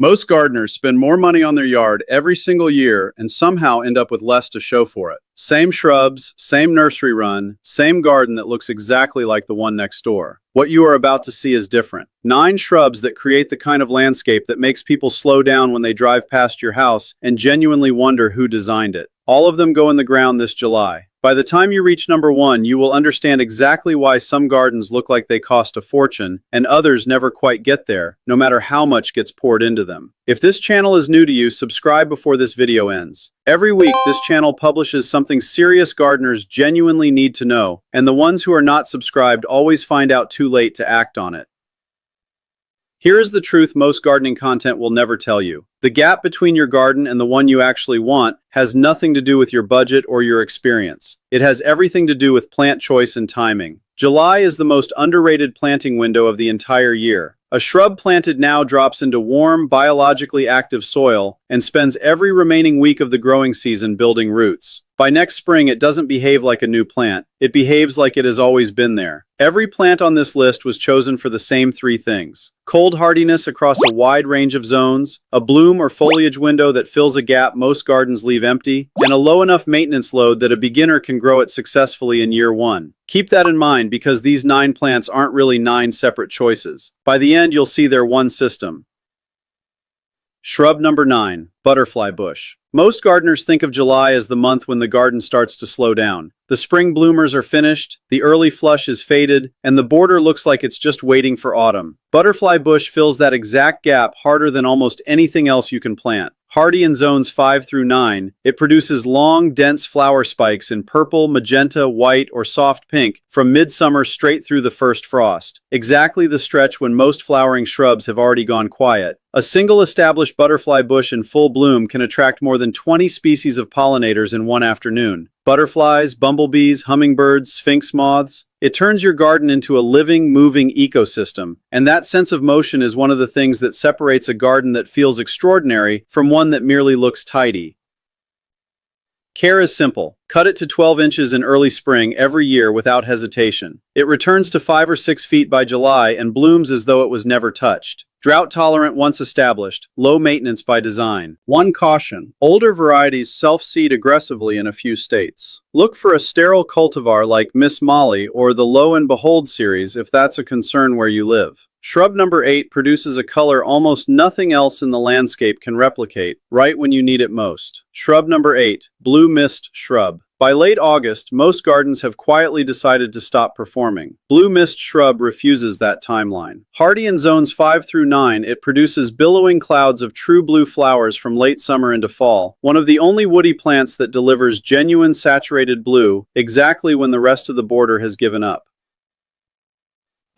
Most gardeners spend more money on their yard every single year and somehow end up with less to show for it. Same shrubs, same nursery run, same garden that looks exactly like the one next door. What you are about to see is different. 9 shrubs that create the kind of landscape that makes people slow down when they drive past your house and genuinely wonder who designed it. All of them go in the ground this July. By the time you reach number 1, you will understand exactly why some gardens look like they cost a fortune and others never quite get there, no matter how much gets poured into them. If this channel is new to you, subscribe before this video ends. Every week, this channel publishes something serious gardeners genuinely need to know, and the ones who are not subscribed always find out too late to act on it. Here is the truth most gardening content will never tell you. The gap between your garden and the one you actually want has nothing to do with your budget or your experience. It has everything to do with plant choice and timing. July is the most underrated planting window of the entire year. A shrub planted now drops into warm, biologically active soil and spends every remaining week of the growing season building roots. By next spring, it doesn't behave like a new plant. It behaves like it has always been there. Every plant on this list was chosen for the same 3 things: cold hardiness across a wide range of zones, a bloom or foliage window that fills a gap most gardens leave empty, and a low enough maintenance load that a beginner can grow it successfully in year 1. Keep that in mind because these 9 plants aren't really 9 separate choices. By the end, you'll see they're one system. Shrub number 9, butterfly bush. Most gardeners think of July as the month when the garden starts to slow down. The spring bloomers are finished, the early flush is faded, and the border looks like it's just waiting for autumn. Butterfly bush fills that exact gap harder than almost anything else you can plant. Hardy in zones 5 through 9, it produces long, dense flower spikes in purple, magenta, white, or soft pink from midsummer straight through the first frost, exactly the stretch when most flowering shrubs have already gone quiet. A single established butterfly bush in full bloom can attract more than 20 species of pollinators in one afternoon. Butterflies, bumblebees, hummingbirds, sphinx moths. It turns your garden into a living, moving ecosystem, and that sense of motion is one of the things that separates a garden that feels extraordinary from one that merely looks tidy. Care is simple. Cut it to 12 inches in early spring every year without hesitation. It returns to 5 or 6 feet by July and blooms as though it was never touched. Drought tolerant once established, low maintenance by design. One caution: older varieties self-seed aggressively in a few states. Look for a sterile cultivar like Miss Molly or the Lo and Behold series if that's a concern where you live. Shrub number 8 produces a color almost nothing else in the landscape can replicate, right when you need it most. Shrub number 8, blue mist shrub. By late August, most gardens have quietly decided to stop performing. Blue mist shrub refuses that timeline. Hardy in zones 5 through 9, it produces billowing clouds of true blue flowers from late summer into fall, one of the only woody plants that delivers genuine saturated blue exactly when the rest of the border has given up.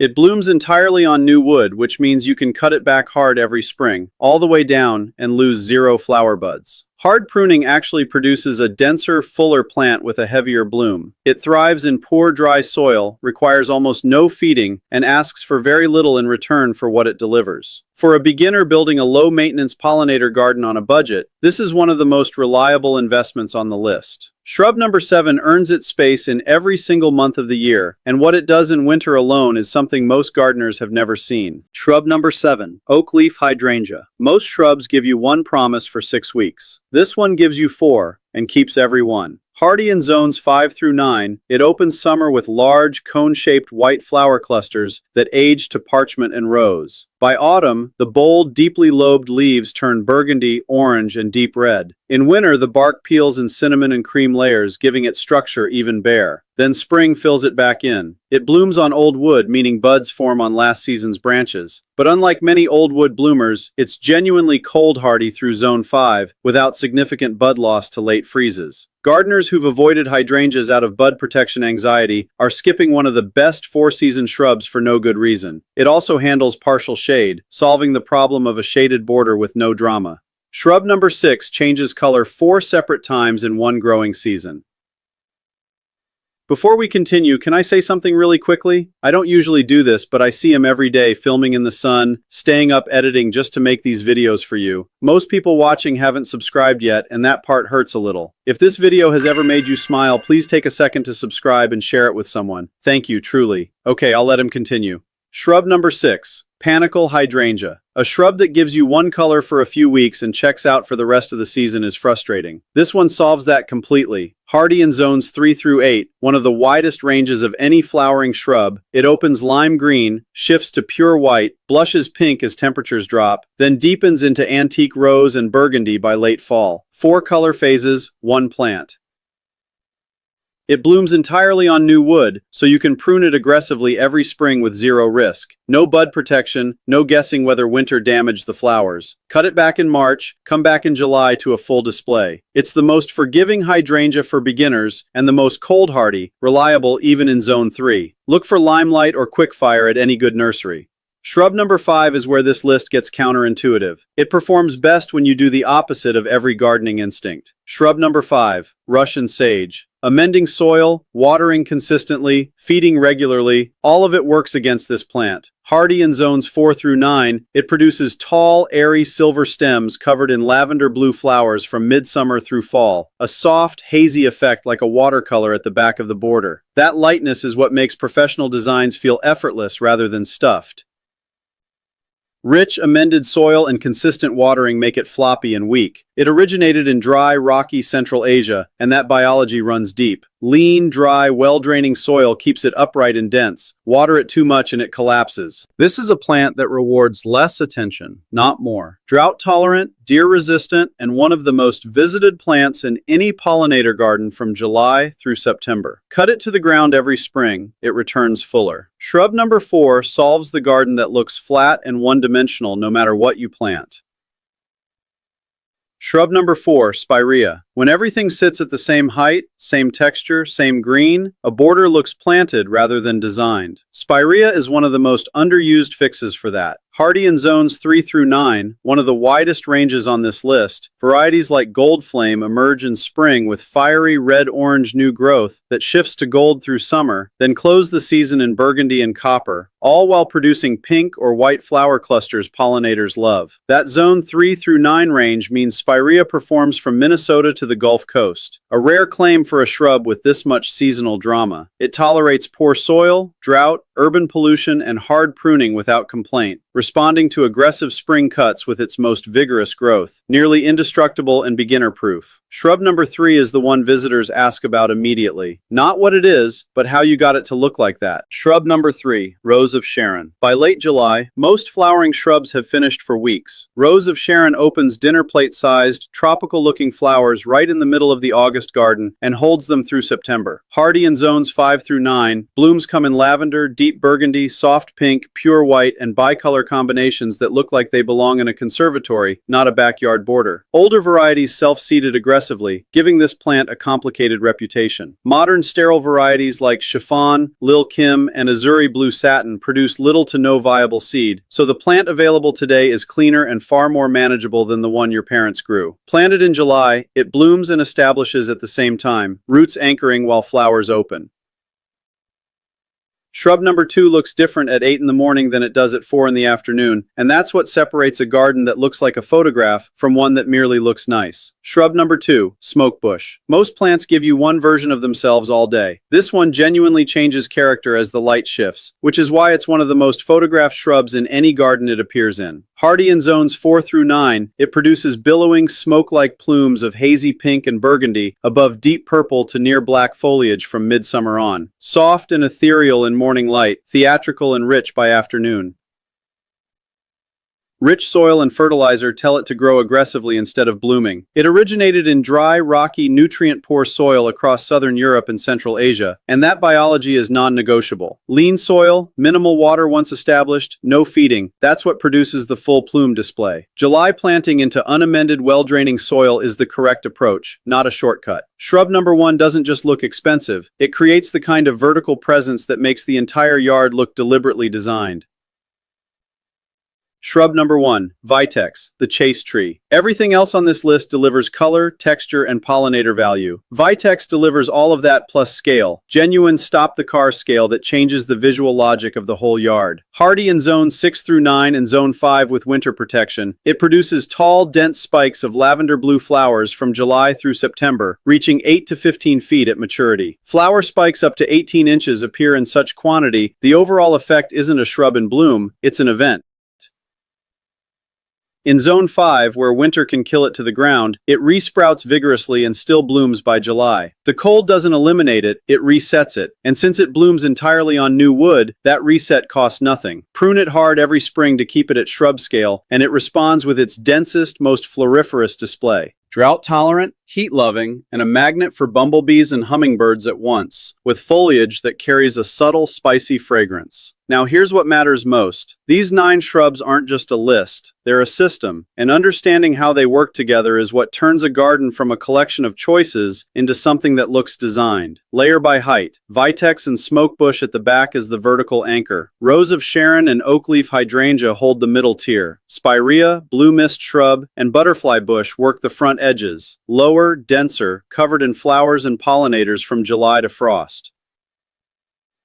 It blooms entirely on new wood, which means you can cut it back hard every spring, all the way down, and lose 0 flower buds. Hard pruning actually produces a denser, fuller plant with a heavier bloom. It thrives in poor, dry soil, requires almost no feeding, and asks for very little in return for what it delivers. For a beginner building a low-maintenance pollinator garden on a budget, this is one of the most reliable investments on the list. Shrub number 7 earns its space in every single month of the year, and what it does in winter alone is something most gardeners have never seen. Shrub number 7, Oakleaf Hydrangea. Most shrubs give you 1 promise for 6 weeks. This one gives you 4, and keeps every one. Hardy in zones 5 through 9, it opens summer with large, cone-shaped white flower clusters that age to parchment and rose. By autumn, the bold, deeply lobed leaves turn burgundy, orange, and deep red. In winter, the bark peels in cinnamon and cream layers, giving it structure even bare. Then spring fills it back in. It blooms on old wood, meaning buds form on last season's branches. But unlike many old wood bloomers, it's genuinely cold hardy through zone 5, without significant bud loss to late freezes. Gardeners who've avoided hydrangeas out of bud protection anxiety are skipping one of the best 4-season shrubs for no good reason. It also handles partial shade, solving the problem of a shaded border with no drama. Shrub number 6 changes color 4 separate times in one growing season. Before we continue, can I say something really quickly? I don't usually do this, but I see him every day filming in the sun, staying up editing just to make these videos for you. Most people watching haven't subscribed yet, and that part hurts a little. If this video has ever made you smile, please take a second to subscribe and share it with someone. Thank you, truly. Okay, I'll let him continue. Shrub number 6. Panicle Hydrangea. A shrub that gives you one color for a few weeks and checks out for the rest of the season is frustrating. This one solves that completely. Hardy in zones 3 through 8, one of the widest ranges of any flowering shrub, it opens lime green, shifts to pure white, blushes pink as temperatures drop, then deepens into antique rose and burgundy by late fall. 4 color phases, 1 plant. It blooms entirely on new wood, so you can prune it aggressively every spring with zero risk. No bud protection, no guessing whether winter damaged the flowers. Cut it back in March, come back in July to a full display. It's the most forgiving hydrangea for beginners and the most cold-hardy, reliable even in zone 3. Look for limelight or quickfire at any good nursery. Shrub number 5 is where this list gets counterintuitive. It performs best when you do the opposite of every gardening instinct. Shrub number 5, Russian sage. Amending soil, watering consistently, feeding regularly, all of it works against this plant. Hardy in zones 4 through 9, it produces tall, airy silver stems covered in lavender blue flowers from midsummer through fall, a soft, hazy effect like a watercolor at the back of the border. That lightness is what makes professional designs feel effortless rather than stuffed. Rich, amended soil and consistent watering make it floppy and weak. It originated in dry, rocky Central Asia, and that biology runs deep. Lean, dry, well-draining soil keeps it upright and dense. Water it too much and it collapses. This is a plant that rewards less attention, not more. Drought-tolerant, deer-resistant, and one of the most visited plants in any pollinator garden from July through September. Cut it to the ground every spring, it returns fuller. Shrub number 4 solves the garden that looks flat and one-dimensional no matter what you plant. Shrub number 4, Spirea. When everything sits at the same height, same texture, same green, a border looks planted rather than designed. Spirea is one of the most underused fixes for that. Hardy in zones 3 through 9, one of the widest ranges on this list, varieties like Gold Flame emerge in spring with fiery red-orange new growth that shifts to gold through summer, then close the season in burgundy and copper, all while producing pink or white flower clusters pollinators love. That zone 3 through 9 range means Spirea performs from Minnesota to the Gulf Coast, a rare claim for a shrub with this much seasonal drama. It tolerates poor soil, drought, urban pollution, and hard pruning without complaint, responding to aggressive spring cuts with its most vigorous growth. Nearly indestructible and beginner-proof. Shrub number 3 is the one visitors ask about immediately. Not what it is, but how you got it to look like that. Shrub number 3, Rose of Sharon. By late July, most flowering shrubs have finished for weeks. Rose of Sharon opens dinner plate-sized, tropical-looking flowers right in the middle of the August garden and holds them through September. Hardy in zones 5 through 9, blooms come in lavender, deep burgundy, soft pink, pure white, and bicolor combinations that look like they belong in a conservatory, not a backyard border. Older varieties self-seeded aggressively, giving this plant a complicated reputation. Modern sterile varieties like Chiffon, Lil Kim, and Azuri Blue Satin produce little to no viable seed, so the plant available today is cleaner and far more manageable than the one your parents grew. Planted in July, it blooms and establishes at the same time, roots anchoring while flowers open. Shrub number 2 looks different at 8 in the morning than it does at 4 in the afternoon, and that's what separates a garden that looks like a photograph from one that merely looks nice. Shrub number 2, Smoke Bush. Most plants give you one version of themselves all day. This one genuinely changes character as the light shifts, which is why it's one of the most photographed shrubs in any garden it appears in. Hardy in zones 4 through 9, it produces billowing, smoke-like plumes of hazy pink and burgundy above deep purple to near black foliage from midsummer on. Soft and ethereal in morning light, theatrical and rich by afternoon. Rich soil and fertilizer tell it to grow aggressively instead of blooming. It originated in dry, rocky, nutrient-poor soil across southern Europe and Central Asia, and that biology is non-negotiable. Lean soil, minimal water once established, no feeding. That's what produces the full plume display. July planting into unamended, well-draining soil is the correct approach, not a shortcut. Shrub number 1 doesn't just look expensive. It creates the kind of vertical presence that makes the entire yard look deliberately designed. Shrub number 1, Vitex, the chase tree. Everything else on this list delivers color, texture, and pollinator value. Vitex delivers all of that plus scale, genuine stop-the-car scale that changes the visual logic of the whole yard. Hardy in zones 6 through 9 and zone 5 with winter protection, it produces tall, dense spikes of lavender blue flowers from July through September, reaching 8 to 15 feet at maturity. Flower spikes up to 18 inches appear in such quantity, the overall effect isn't a shrub in bloom, it's an event. In Zone 5, where winter can kill it to the ground, it resprouts vigorously and still blooms by July. The cold doesn't eliminate it, it resets it. And since it blooms entirely on new wood, that reset costs nothing. Prune it hard every spring to keep it at shrub scale, and it responds with its densest, most floriferous display. Drought-tolerant, heat-loving, and a magnet for bumblebees and hummingbirds at once, with foliage that carries a subtle, spicy fragrance. Now here's what matters most. These 9 shrubs aren't just a list, they're a system, and understanding how they work together is what turns a garden from a collection of choices into something that looks designed. Layer by height, Vitex and smokebush at the back is the vertical anchor. Rose of Sharon and Oakleaf Hydrangea hold the middle tier. Spirea, blue mist shrub, and butterfly bush work the front edges. Lower, denser, covered in flowers and pollinators from July to frost.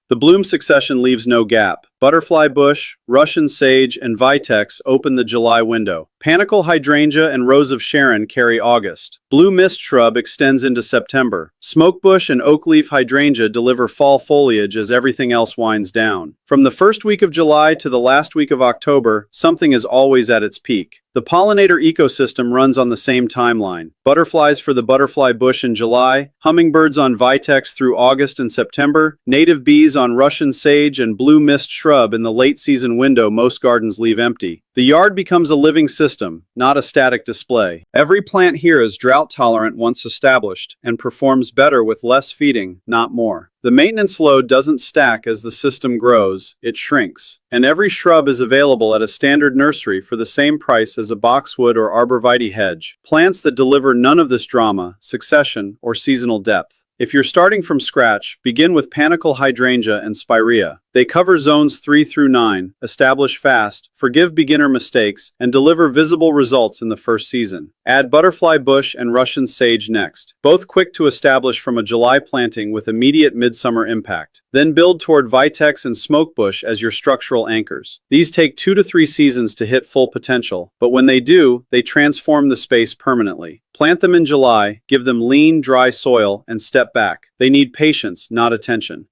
The bloom succession leaves no gap. Butterfly bush, Russian sage, and Vitex open the July window. Panicle Hydrangea and Rose of Sharon carry August. Blue mist shrub extends into September. Smokebush and Oakleaf Hydrangea deliver fall foliage as everything else winds down. From the first week of July to the last week of October, something is always at its peak. The pollinator ecosystem runs on the same timeline. Butterflies for the butterfly bush in July, hummingbirds on Vitex through August and September, native bees on Russian sage and blue mist shrub in the late season window most gardens leave empty. The yard becomes a living system, not a static display. Every plant here is drought tolerant once established and performs better with less feeding, not more. The maintenance load doesn't stack as the system grows, it shrinks. And every shrub is available at a standard nursery for the same price as a boxwood or arborvitae hedge. Plants that deliver none of this drama, succession, or seasonal depth. If you're starting from scratch, begin with Panicle Hydrangea and Spirea. They cover zones 3 through 9, establish fast, forgive beginner mistakes, and deliver visible results in the first season. Add butterfly bush and Russian sage next, both quick to establish from a July planting with immediate midsummer impact. Then build toward Vitex and smokebush as your structural anchors. These take 2 to 3 seasons to hit full potential, but when they do, they transform the space permanently. Plant them in July, give them lean, dry soil, and step back. They need patience, not attention.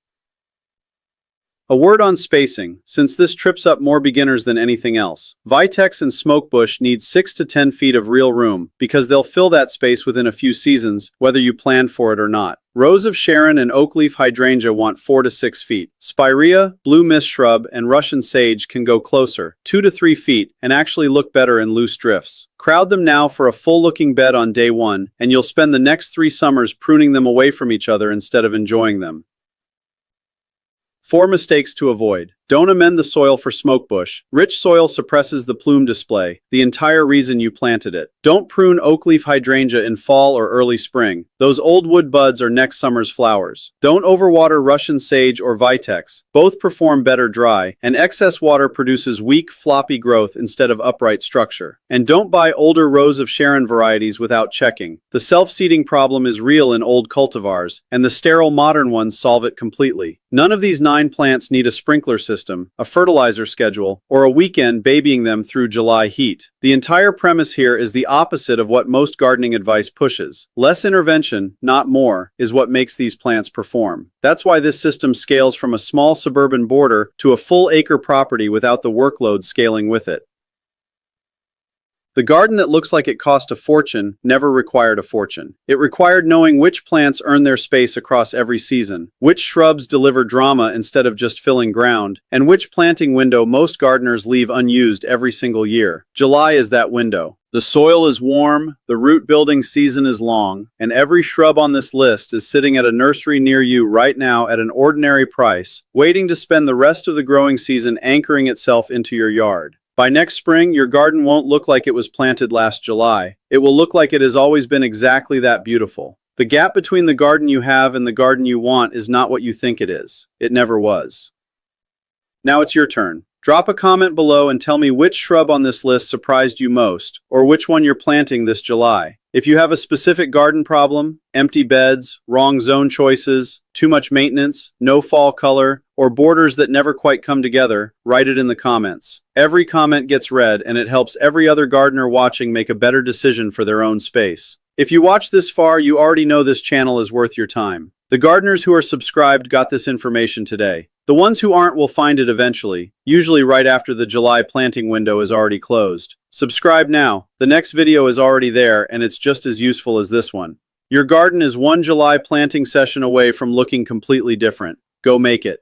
A word on spacing, since this trips up more beginners than anything else. Vitex and smokebush need 6 to 10 feet of real room, because they'll fill that space within a few seasons, whether you plan for it or not. Rose of Sharon and Oakleaf Hydrangea want 4 to 6 feet. Spirea, blue mist shrub, and Russian sage can go closer, 2 to 3 feet, and actually look better in loose drifts. Crowd them now for a full-looking bed on day 1, and you'll spend the next 3 summers pruning them away from each other instead of enjoying them. 4 mistakes to avoid. Don't amend the soil for smokebush. Rich soil suppresses the plume display, the entire reason you planted it. Don't prune Oakleaf Hydrangea in fall or early spring. Those old wood buds are next summer's flowers. Don't overwater Russian sage or Vitex. Both perform better dry, and excess water produces weak, floppy growth instead of upright structure. And don't buy older Rose of Sharon varieties without checking. The self-seeding problem is real in old cultivars, and the sterile modern ones solve it completely. None of these 9 plants need a sprinkler system, a fertilizer schedule, or a weekend babying them through July heat. The entire premise here is the opposite of what most gardening advice pushes. Less intervention, not more, is what makes these plants perform. That's why this system scales from a small suburban border to a full acre property without the workload scaling with it. The garden that looks like it cost a fortune never required a fortune. It required knowing which plants earn their space across every season, which shrubs deliver drama instead of just filling ground, and which planting window most gardeners leave unused every single year. July is that window. The soil is warm, the root building season is long, and every shrub on this list is sitting at a nursery near you right now at an ordinary price, waiting to spend the rest of the growing season anchoring itself into your yard. By next spring, your garden won't look like it was planted last July. It will look like it has always been exactly that beautiful. The gap between the garden you have and the garden you want is not what you think it is. It never was. Now it's your turn. Drop a comment below and tell me which shrub on this list surprised you most, or which one you're planting this July. If you have a specific garden problem, empty beds, wrong zone choices, too much maintenance, no fall color, or borders that never quite come together, write it in the comments. Every comment gets read, and it helps every other gardener watching make a better decision for their own space. If you watched this far, you already know this channel is worth your time. The gardeners who are subscribed got this information today. The ones who aren't will find it eventually, usually right after the July planting window is already closed. Subscribe now. The next video is already there and it's just as useful as this one. Your garden is one July planting session away from looking completely different. Go make it.